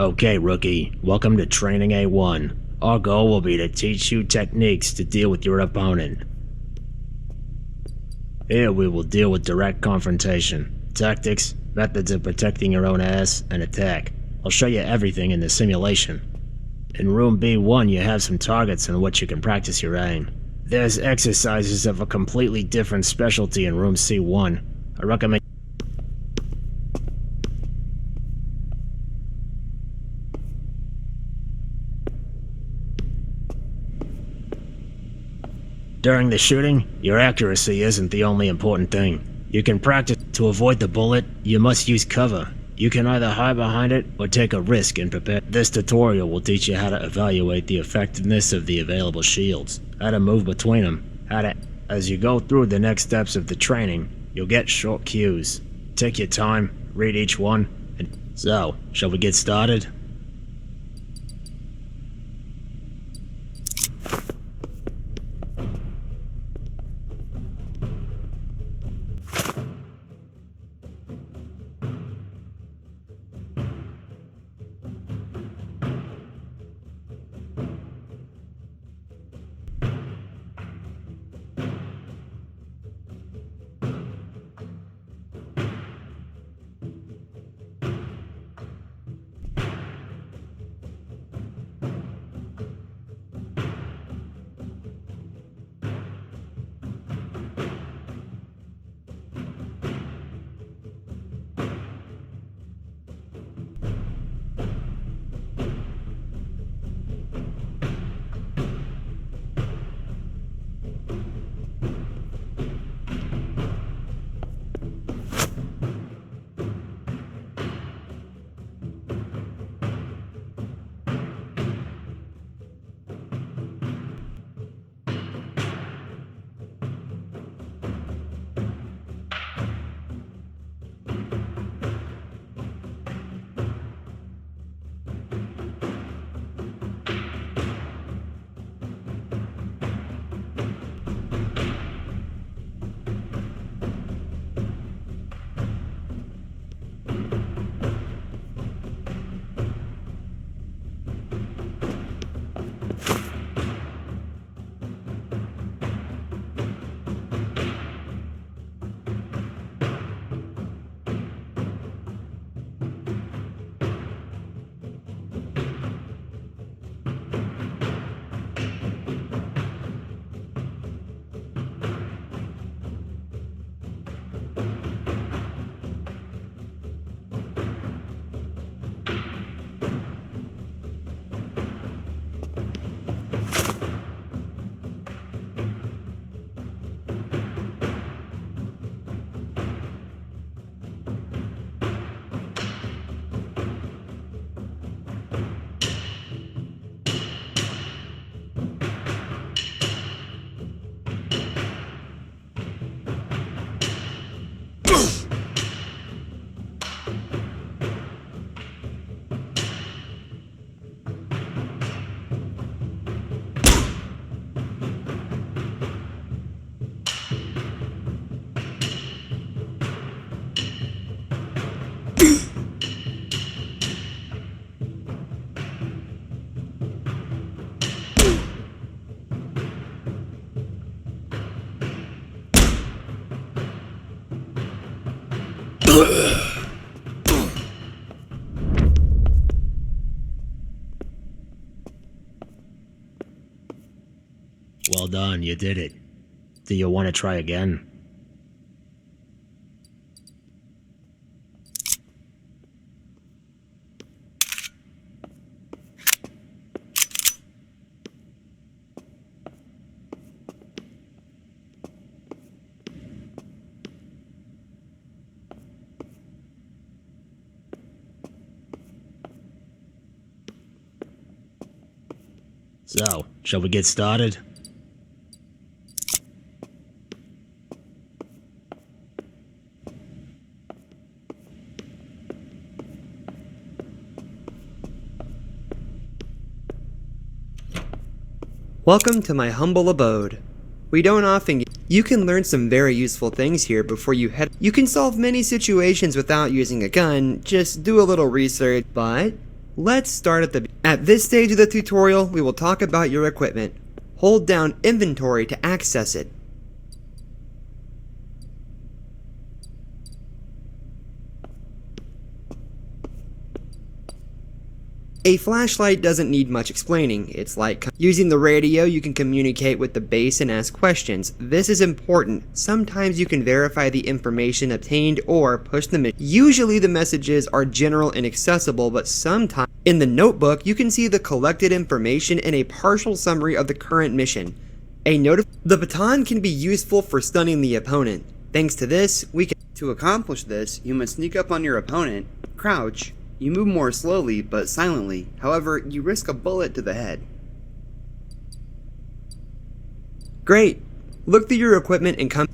Okay, rookie, welcome to Training A1. Our goal will be to teach you techniques to deal with your opponent. Here we will deal with direct confrontation, tactics, methods of protecting your own ass, and attack. I'll show you everything in the simulation. In room B1 you have some targets on which you can practice your aim. There's exercises of a completely different specialty in room C1. I recommend During the shooting, your accuracy isn't the only important thing. You can practice to avoid the bullet. You must use cover. You can either hide behind it or take a risk and prepare. This tutorial will teach you how to evaluate the effectiveness of the available shields, how to move between them, As you go through the next steps of the training, you'll get short cues. Take your time, read each one, So, shall we get started? Well done, you did it. Do you want to try again? So, shall we get started? Welcome to my humble abode. We don't often get... You can learn some very useful things here before you head... You can solve many situations without using a gun, just do a little research, but Let's start at this stage of the tutorial, we will talk about your equipment. Hold down inventory to access it. A flashlight doesn't need much explaining. It's like using the radio, you can communicate with the base and ask questions. This is important. Sometimes you can verify the information obtained or push them in. Usually the messages are general and accessible, but sometimes in the notebook you can see the collected information and a partial summary of the current mission. The baton can be useful for stunning the opponent. Thanks to this, To accomplish this, you must sneak up on your opponent, crouch. You move more slowly, but silently. However, you risk a bullet to the head. Great! Look through your equipment and come...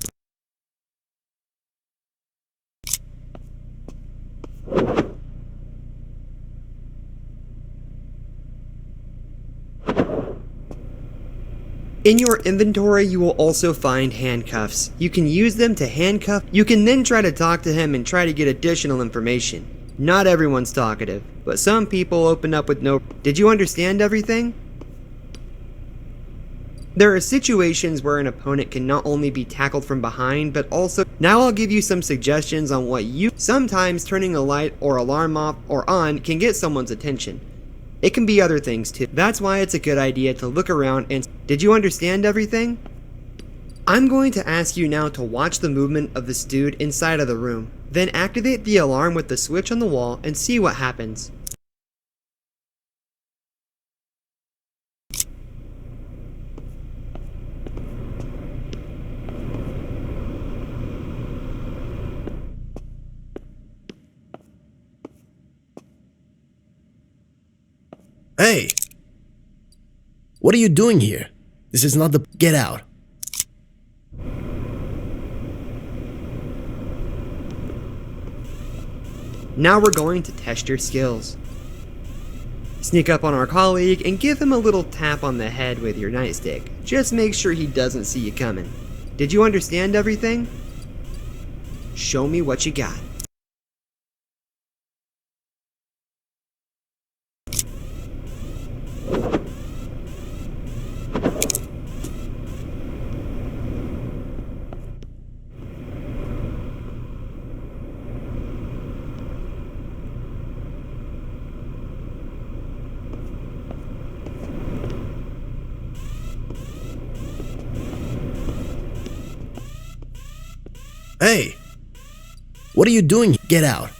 In your inventory, you will also find handcuffs. You can use them to handcuff. You can then try to talk to him and try to get additional information. Not everyone's talkative, but some people open up with no... Did you understand everything? There are situations where an opponent can not only be tackled from behind, but also... Now I'll give you some suggestions on what you... Sometimes turning a light or alarm off or on can get someone's attention. It can be other things too. That's why it's a good idea to look around and... Did you understand everything? I'm going to ask you now to watch the movement of this dude inside of the room. Then activate the alarm with the switch on the wall and see what happens. Hey! What are you doing here? This is not the... Get out. Now we're going to test your skills. Sneak up on our colleague and give him a little tap on the head with your nightstick. Just make sure he doesn't see you coming. Did you understand everything? Show me what you got. Hey! What are you doing? Get out.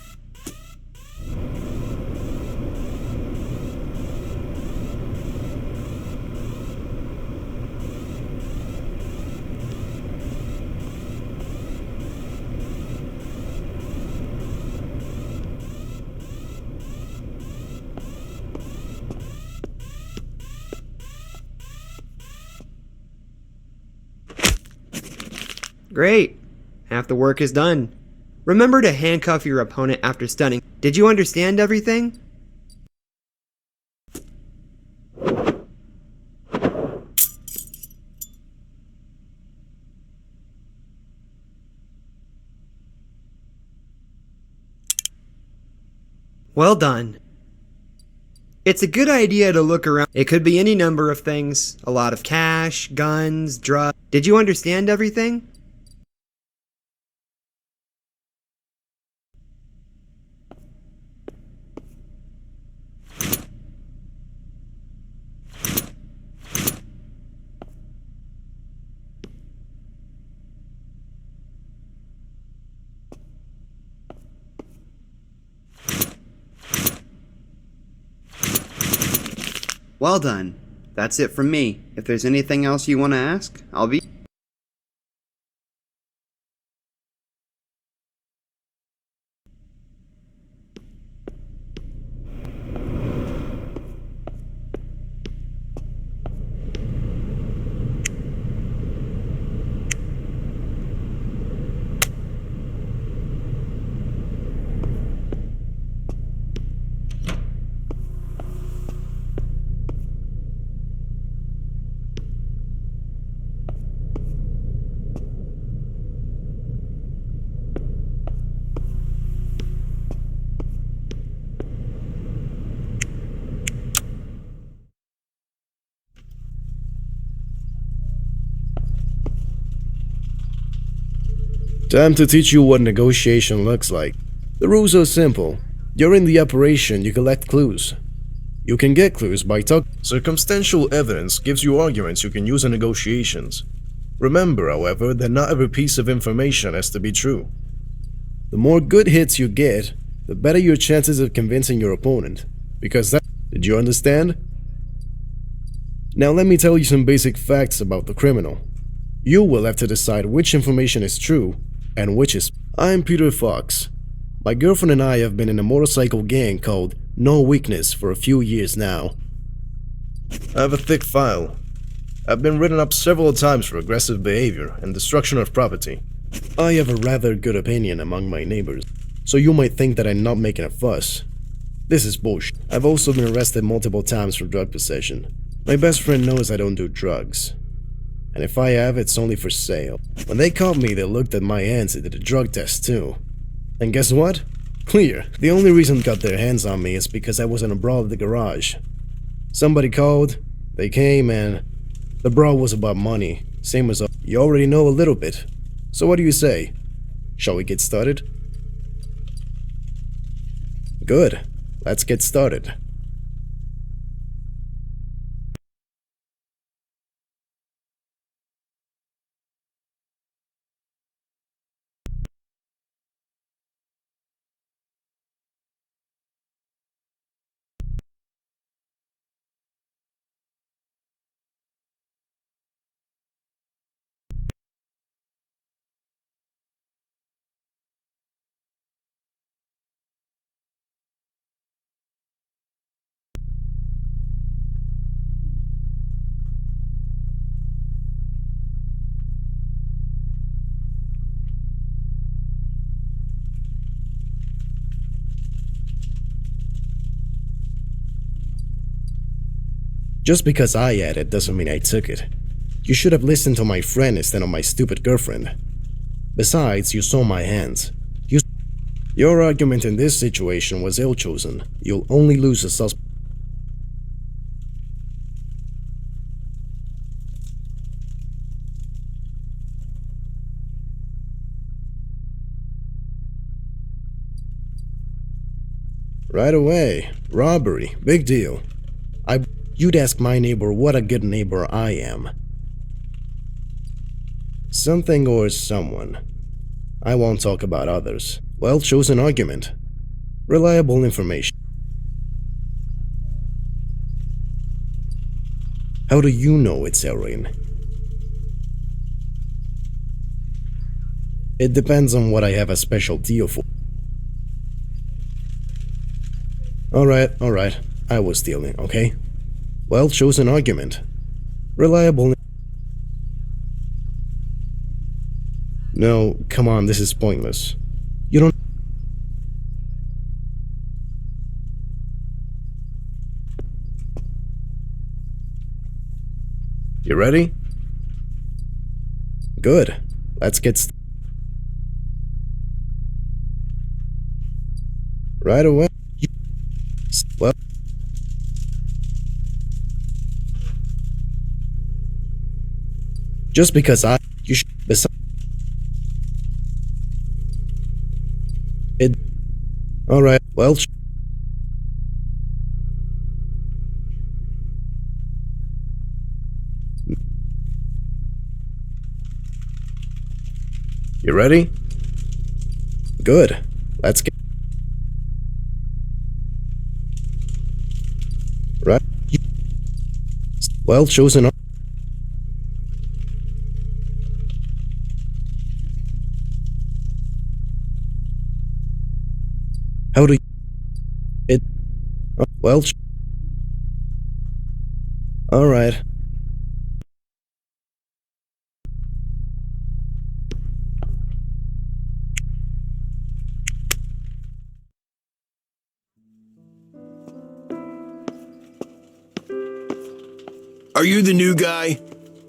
Great! Half the work is done. Remember to handcuff your opponent after stunning. Did you understand everything? Well done. It's a good idea to look around. It could be any number of things. A lot of cash, guns, drugs. Did you understand everything? Well done. That's it from me. If there's anything else you want to ask, I'll be... Time to teach you what negotiation looks like. The rules are simple. During the operation, you collect clues. You can get clues by talking. Circumstantial evidence gives you arguments you can use in negotiations. Remember, however, that not every piece of information has to be true. The more good hits you get, the better your chances of convincing your opponent. Because that... Did you understand? Now let me tell you some basic facts about the criminal. You will have to decide which information is true and which is... I'm Peter Fox. My girlfriend and I have been in a motorcycle gang called No Weakness for a few years now. I have a thick file. I've been written up several times for aggressive behavior and destruction of property. I have a rather good opinion among my neighbors, so you might think that I'm not making a fuss. This is bullshit. I've also been arrested multiple times for drug possession. My best friend knows I don't do drugs. And if I have, it's only for sale. When they caught me, they looked at my hands and did a drug test too. And guess what? Clear. The only reason they got their hands on me is because I was in a brawl at the garage. Somebody called, they came, and the brawl was about money. Same as you already know a little bit. So what do you say? Shall we get started? Good. Let's get started. Just because I had it doesn't mean I took it. You should have listened to my friend instead of my stupid girlfriend. Besides, you saw my hands. Your argument in this situation was ill-chosen. You'll only lose a suspect. Right away. Robbery. Big deal. You'd ask my neighbor what a good neighbor I am. Something or someone. I won't talk about others. Well-chosen argument. Reliable information. How do you know it's heroin? It depends on what I have a special deal for. Alright. I was stealing, okay? Well-chosen argument. Reliable. No, come on, this is pointless. You don't... You ready? Good. Let's get started. Right away. Well... Just because you should... Alright, well... You ready? Good. Let's get... Right? Well chosen... How do you... It... Well... Alright. Are you the new guy?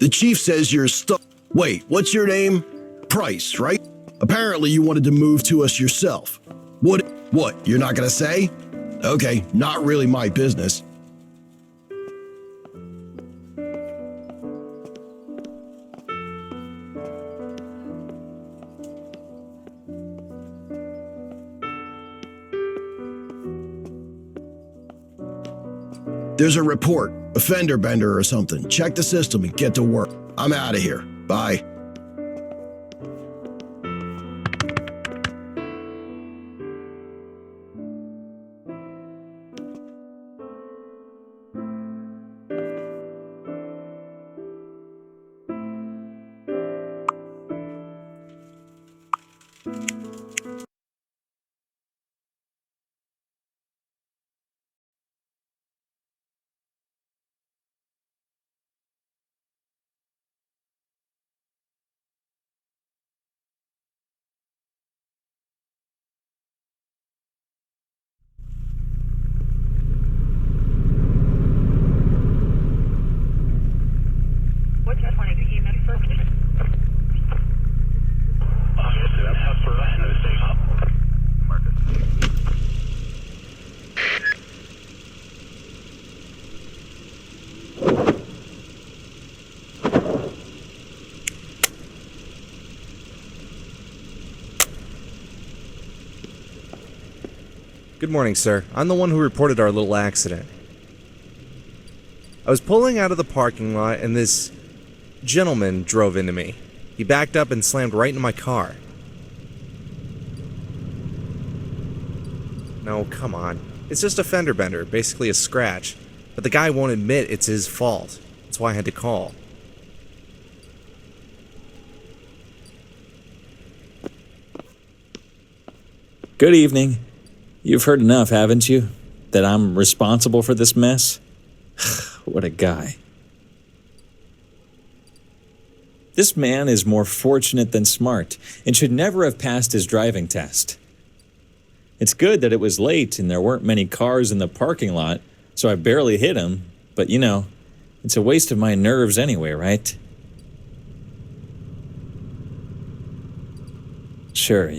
The chief says you're stuck. Wait, what's your name? Price, right? Apparently you wanted to move to us yourself. What, you're not gonna say? Okay, not really my business. There's a report, a fender bender or something. Check the system and get to work. I'm out of here. Bye. Good morning, sir. I'm the one who reported our little accident. I was pulling out of the parking lot and this gentleman drove into me. He backed up and slammed right into my car. No, come on. It's just a fender bender, basically a scratch. But the guy won't admit it's his fault. That's why I had to call. Good evening. You've heard enough, haven't you? That I'm responsible for this mess? What a guy. This man is more fortunate than smart and should never have passed his driving test. It's good that it was late and there weren't many cars in the parking lot, so I barely hit him, but you know, it's a waste of my nerves anyway, right? Sure.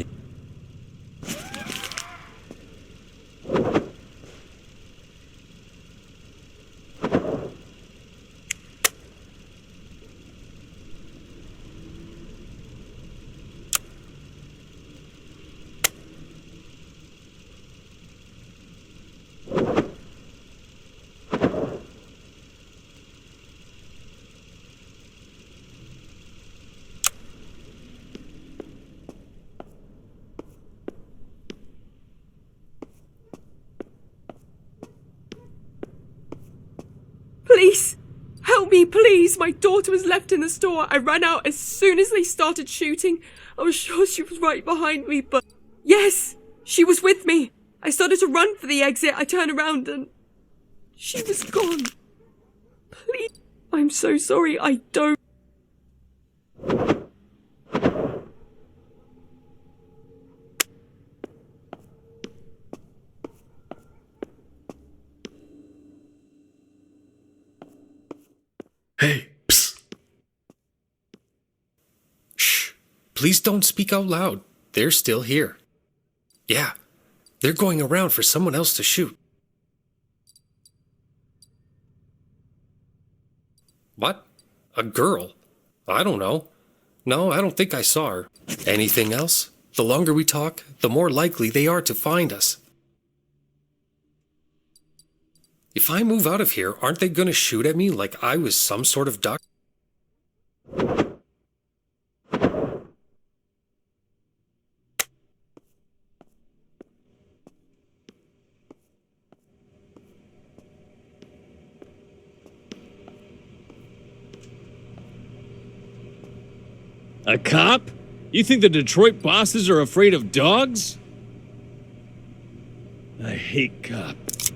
Please! Help me, please! My daughter was left in the store. I ran out as soon as they started shooting. I was sure she was right behind me, but... Yes! She was with me! I started to run for the exit. I turned around and... she was gone. Please. I'm so sorry. I don't... Hey, psst. Shh. Please don't speak out loud. They're still here. Yeah, they're going around for someone else to shoot. What? A girl? I don't know. No, I don't think I saw her. Anything else? The longer we talk, the more likely they are to find us. If I move out of here, aren't they gonna shoot at me like I was some sort of duck? A cop? You think the Detroit bosses are afraid of dogs? I hate cops.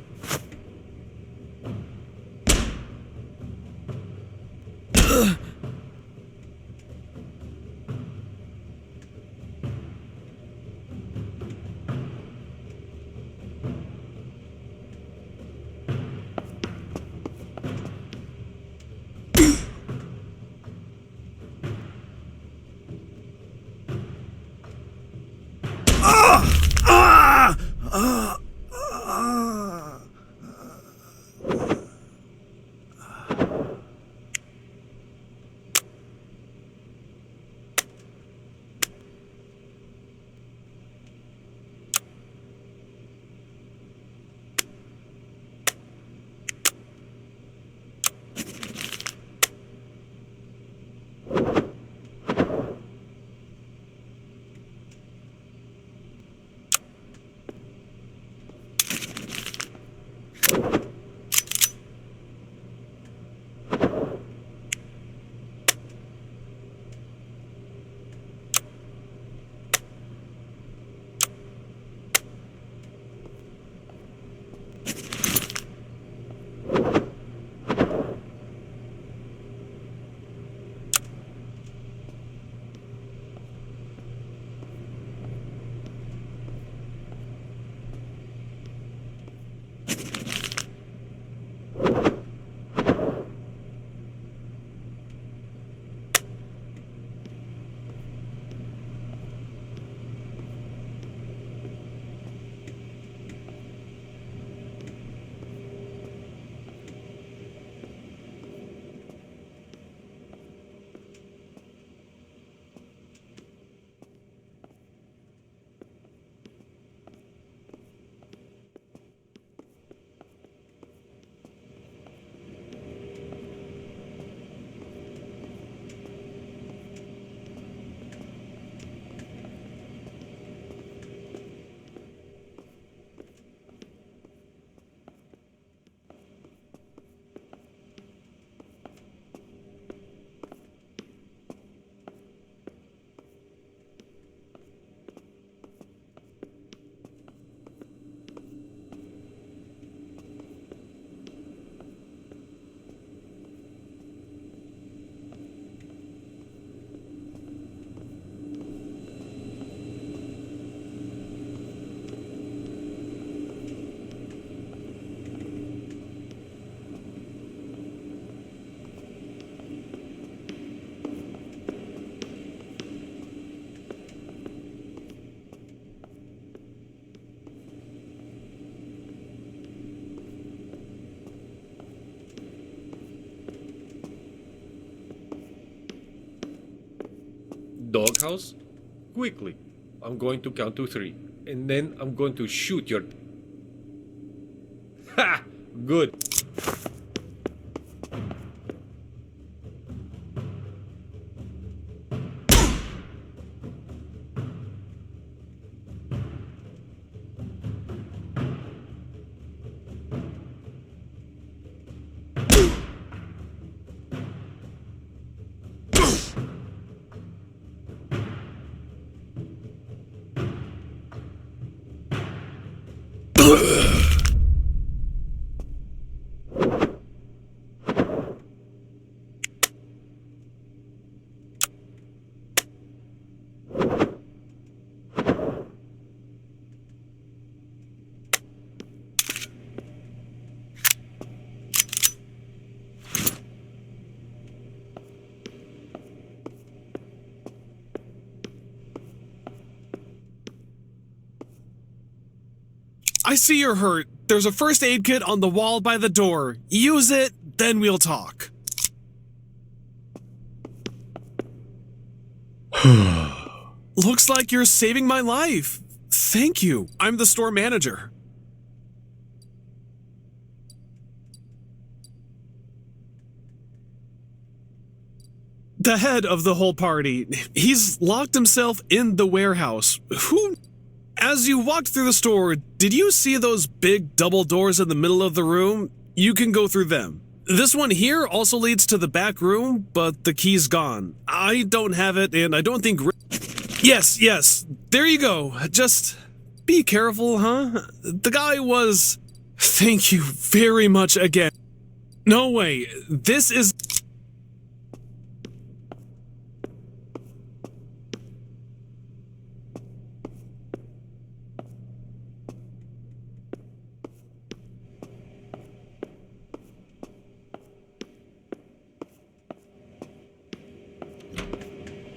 doghouse? Quickly. I'm going to count to 3. And then I'm going to shoot your... Ha! Good. I see you're hurt. There's a first aid kit on the wall by the door. Use it, then we'll talk. Looks like you're saving my life. Thank you. I'm the store manager. The head of the whole party. He's locked himself in the warehouse. Who... As you walked through the store, did you see those big double doors in the middle of the room? You can go through them. This one here also leads to the back room, but the key's gone. I don't have it, and I don't think... Yes, there you go. Just be careful, huh? The guy was... Thank you very much again. No way, this is...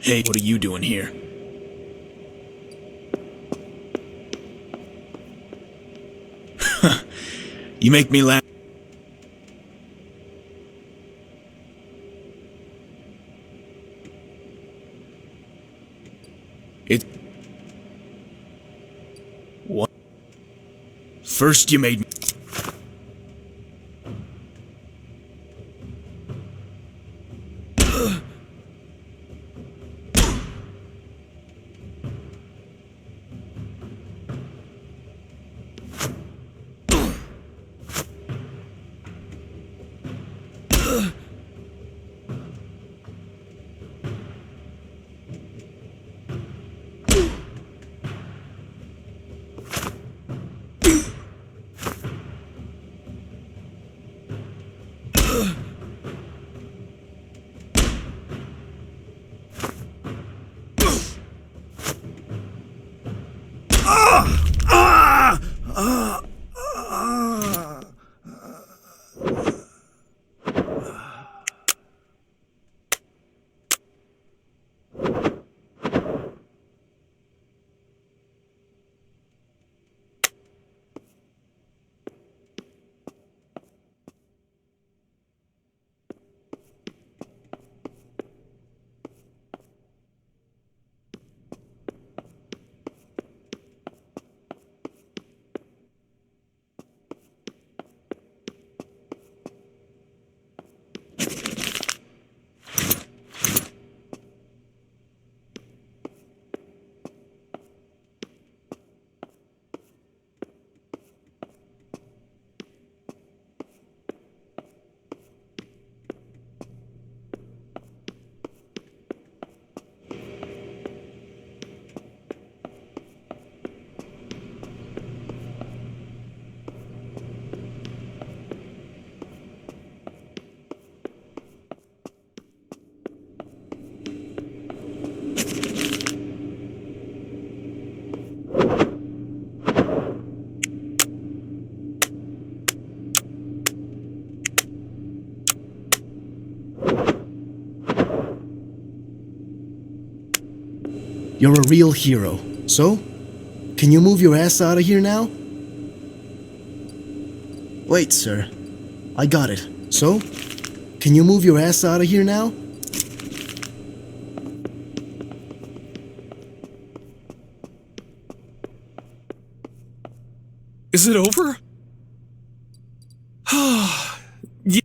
Hey, what are you doing here? You make me laugh. What? First you made me... You're a real hero. So? Can you move your ass out of here now? Wait, sir. I got it. So? Can you move your ass out of here now? Is it over? Yeah.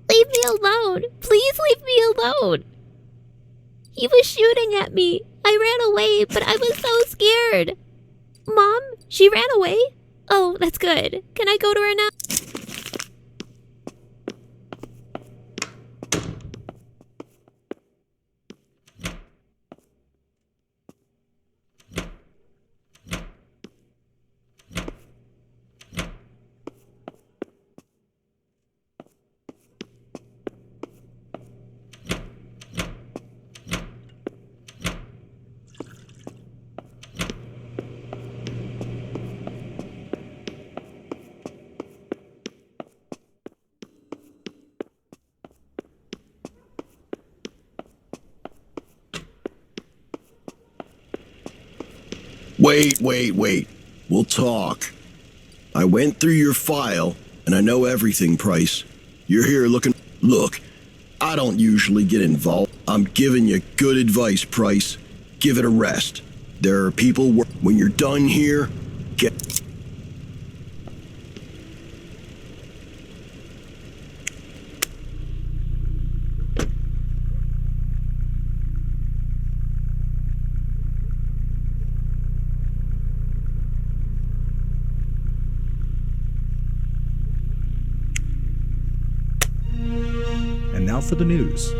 Leave me alone. Please leave me alone. He was shooting at me. I ran away, but I was so scared. Mom, she ran away? Oh, that's good. Can I go to her now? Wait. We'll talk. I went through your file, and I know everything, Price. You're here looking... Look, I don't usually get involved. I'm giving you good advice, Price. Give it a rest. There are people... When you're done here, get... And now for the news.